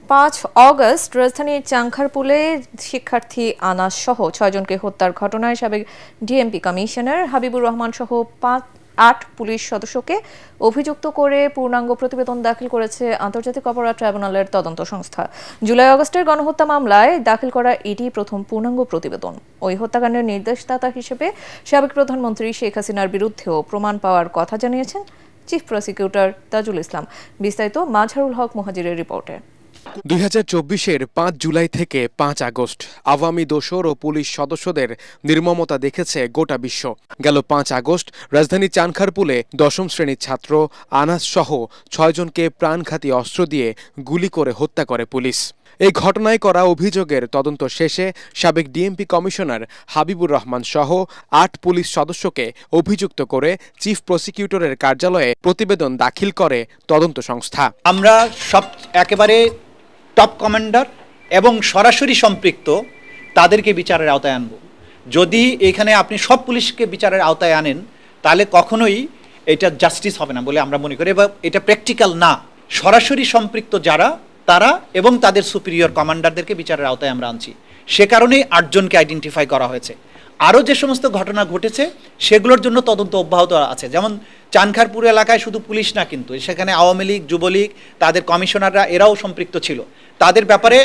5 August রাজধানীর চাংখারপুলে শিক্ষার্থী আনাস সহ 6 জনকে হত্যার ঘটনায় সাবেক ডিএমপি কমিশনার হাবিবুর রহমান সহ 8 পুলিশ সদস্যকে অভিযুক্ত করে পূর্ণাঙ্গ প্রতিবেদন দাখিল করেছে আন্তর্জাতিক অপরাধ ট্রাইব্যুনালের তদন্ত সংস্থা। জুলাই আগস্টের গণহত্যা মামলায় দাখিল করা এটি প্রথম পূর্ণাঙ্গ প্রতিবেদন। ওই হত্যাকাণ্ডের নির্দেশদাতা হিসেবে সাবেক প্রধানমন্ত্রী শেখ হাসিনার বিরুদ্ধেও প্রমাণ পাওয়ার কথা জানিয়েছেন চিফ প্রসিকিউটর তাজুল ইসলাম। বিস্তারিত মাজহারুল হক মুহাজিরের রিপোর্টে। 2024-এর 5 জুলাই থেকে 5 আগস্ট আওয়ামী দোসর ও পুলিশ সদস্যদের নির্মমতা দেখেছে গোটা বিশ্ব। গেল 5 আগস্ট রাজধানী চানখারপুলে 10ম শ্রেণীর ছাত্র আনাস সহ 6 জনকে প্রাণঘাতী অস্ত্র দিয়ে গুলি করে হত্যা করে পুলিশ। এই ঘটনায় করা অভিযোগের তদন্ত শেষে সাবেক ডিএমপি কমিশনার হাবিবুর রহমান সহ 8 পুলিশ সদস্যকে অভিযুক্ত করে চিফ প্রসিকিউটরের কার্যালয়ে প্রতিবেদন দাখিল করে তদন্ত সংস্থা। আমরা সব একেবারে টপ কমান্ডার এবং সরাসরি সম্পৃক্ত তাদেরকে বিচারের আওতায় আনব। যদি এখানে আপনি সব পুলিশকে বিচারের আওতায় আনেন তাহলে কখনোই এটা জাস্টিস হবে না বলে আমরা মনে করি, এবং এটা প্র্যাকটিক্যাল না। সরাসরি সম্পৃক্ত যারা তারা এবং তাদের সুপিরিয়র কমান্ডারদেরকে বিচারের আওতায় আমরা আনছি। সে কারণেই 8 জনকে আইডেন্টিফাই করা হয়েছে। আরও যে সমস্ত ঘটনা ঘটেছে সেগুলোর জন্য তদন্ত অব্যাহত আছে। যেমন চানখারপুর এলাকায় শুধু পুলিশ না, কিন্তু সেখানে আওয়ামী লীগ, যুবলীগ, তাদের কমিশনাররা এরাও সম্পৃক্ত ছিল। তাদের ব্যাপারে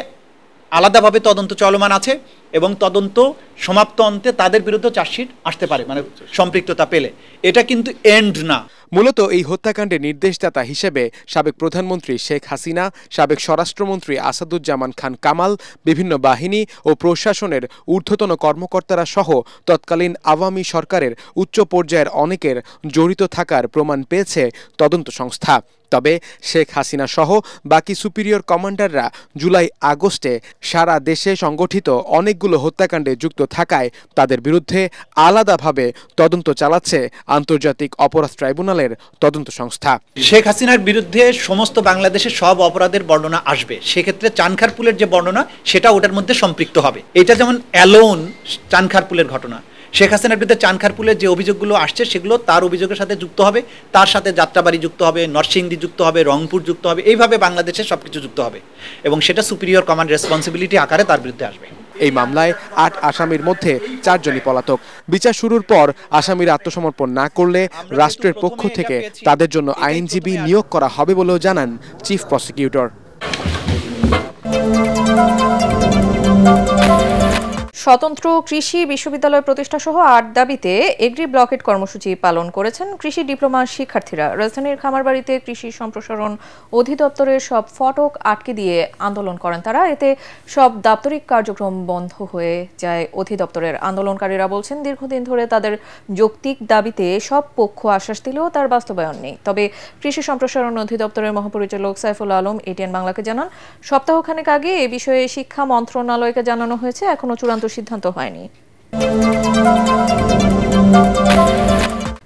আলাদাভাবে তদন্ত চলমান আছে এবং তদন্ত সমাপ্ত অন্তে তাদের বিরুদ্ধে চার্জশিট আসতে পারে, মানে সম্পৃক্ততা পেলে। এটা কিন্তু এন্ড না। মূলত এই হত্যাকাণ্ডের নির্দেশদাতা হিসেবে সাবেক প্রধানমন্ত্রী শেখ হাসিনা, সাবেক স্বরাষ্ট্রমন্ত্রী আসাদুজ্জামান খান কামাল, বিভিন্ন বাহিনী ও প্রশাসনের ঊর্ধ্বতন কর্মকর্তারা সহ তৎকালীন আওয়ামী সরকারের উচ্চ পর্যায়ের অনেকের জড়িত থাকার প্রমাণ পেয়েছে তদন্ত সংস্থা। তবে শেখ হাসিনা সহ বাকি সুপিরিয়র কমান্ডাররা জুলাই আগস্টে সারা দেশে সংগঠিত অনেকগুলো হত্যাকাণ্ডে যুক্ত থাকায় তাদের বিরুদ্ধে আলাদাভাবে তদন্ত চালাচ্ছে আন্তর্জাতিক অপরাধ ট্রাইব্যুনালের তদন্ত সংস্থা। শেখ হাসিনার বিরুদ্ধে সমস্ত বাংলাদেশের সব অপরাধের বর্ণনা আসবে, সেক্ষেত্রে চানখারপুলের যে বর্ণনা সেটা ওটার মধ্যে সম্পৃক্ত হবে। এটা যেমন অ্যালোন চানখারপুলের ঘটনা, শেখ হাসিনার বিরুদ্ধে চানখারপুলের যে অভিযোগগুলো আসছে সেগুলো তার অভিযোগের সাথে যুক্ত হবে, তার সাথে যাত্রাবাড়ি যুক্ত হবে, নরসিংদী যুক্ত হবে, রংপুর যুক্ত হবে, এইভাবে বাংলাদেশের সবকিছু যুক্ত হবে এবং সেটা সুপিরিয়র কমান্ড রেসপন্সিবিলিটি আকারে তার বিরুদ্ধে আসবে। এই মামলায় 8 আসামির মধ্যে 4 জনই পলাতক। বিচার শুরুর পর আসামিরা আত্মসমর্পণ না করলে রাষ্ট্রের পক্ষ থেকে তাদের জন্য আইনজীবী নিয়োগ করা হবে বলেও জানান চিফ প্রসিকিউটর। স্বতন্ত্র কৃষি বিশ্ববিদ্যালয় প্রতিষ্ঠা সহ 8 দাবিতে এগ্রি ব্লকেট কর্মসূচি পালন করেছেন কৃষি ডিপ্লোমা শিক্ষার্থীরা। রাজধানীর খামারবাড়িতে কৃষি সম্প্রসারণ অধিদপ্তরের সব ফটক আটকে দিয়ে আন্দোলন করেন তারা। এতে সব দাপ্তরিক কার্যক্রম বন্ধ হয়ে যায়। অধিদপ্তরের আন্দোলনকারীরা বলছেন, দীর্ঘদিন ধরে তাদের যৌক্তিক দাবিতে সব পক্ষ আশ্বাস দিলেও তার বাস্তবায়ন নেই। তবে কৃষি সম্প্রসারণ অধিদপ্তরের মহাপরিচালক সাইফুল আলম এটিএন বাংলাকে জানান, সপ্তাহখানেক আগে এ বিষয়ে শিক্ষা মন্ত্রণালয়কে জানানো হয়েছে, এখনো চূড়ান্ত সিদ্ধান্ত হয়নি।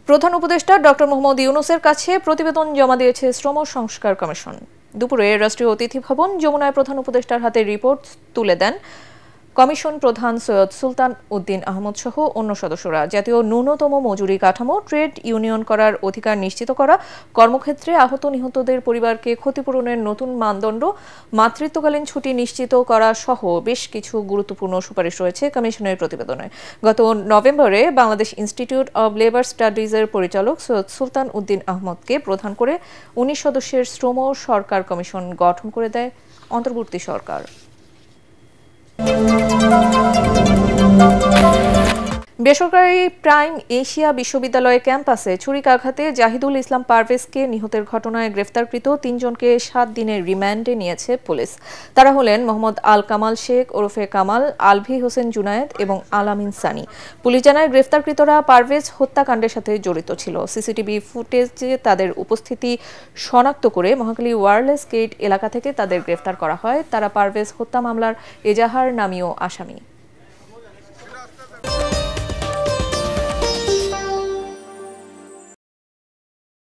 প্রধান উপদেষ্টা ডক্টর মোহাম্মদ ইউনূসের কাছে প্রতিবেদন জমা দিয়েছে শ্রম সংস্কার কমিশন। দুপুরে রাষ্ট্রীয় অতিথি ভবন যমুনায় প্রধান উপদেষ্টার হাতে রিপোর্ট তুলে দেন কমিশন প্রধান সৈয়দ সুলতান উদ্দিন আহমদ সহ অন্য সদস্যরা। জাতীয় ন্যূনতম মজুরি কাঠামো, ট্রেড ইউনিয়ন করার অধিকার নিশ্চিত করা, কর্মক্ষেত্রে আহত নিহতদের পরিবারকে ক্ষতিপূরণের নতুন মানদণ্ড, মাতৃত্বকালীন ছুটি নিশ্চিত করা সহ বেশ কিছু গুরুত্বপূর্ণ সুপারিশ রয়েছে কমিশনের প্রতিবেদনে। গত নভেম্বরে বাংলাদেশ ইনস্টিটিউট অব লেবার স্টাডিজের পরিচালক সৈয়দ সুলতান উদ্দিন আহমদকে প্রধান করে 19 সদস্যের শ্রম সরকার কমিশন গঠন করে দেয় অন্তর্বর্তী সরকার। বেসরকারি প্রাইম এশিয়া বিশ্ববিদ্যালয় ক্যাম্পাসে ছুরিকাঘাতে জাহিদুল ইসলাম পারভেজকে নিহতের ঘটনায় গ্রেফতারকৃত 3 জনকে 7 দিনের রিমান্ডে নিয়েছে পুলিশ। তারা হলেন মোহাম্মদ আল কামাল শেখ ওরফে কামাল, আলভি হোসেন জুনায়েদ এবং আলামিন সানি। পুলিশ জানায়, গ্রেফতারকৃতরা পারভেজ হত্যাকাণ্ডের সাথে জড়িত ছিল। সিসিটিভি ফুটেজে তাদের উপস্থিতি শনাক্ত করে মহাখালী ওয়্যারলেস গেট এলাকা থেকে তাদের গ্রেফতার করা হয়। তারা পারভেজ হত্যা মামলার এজাহার নামীয় আসামি।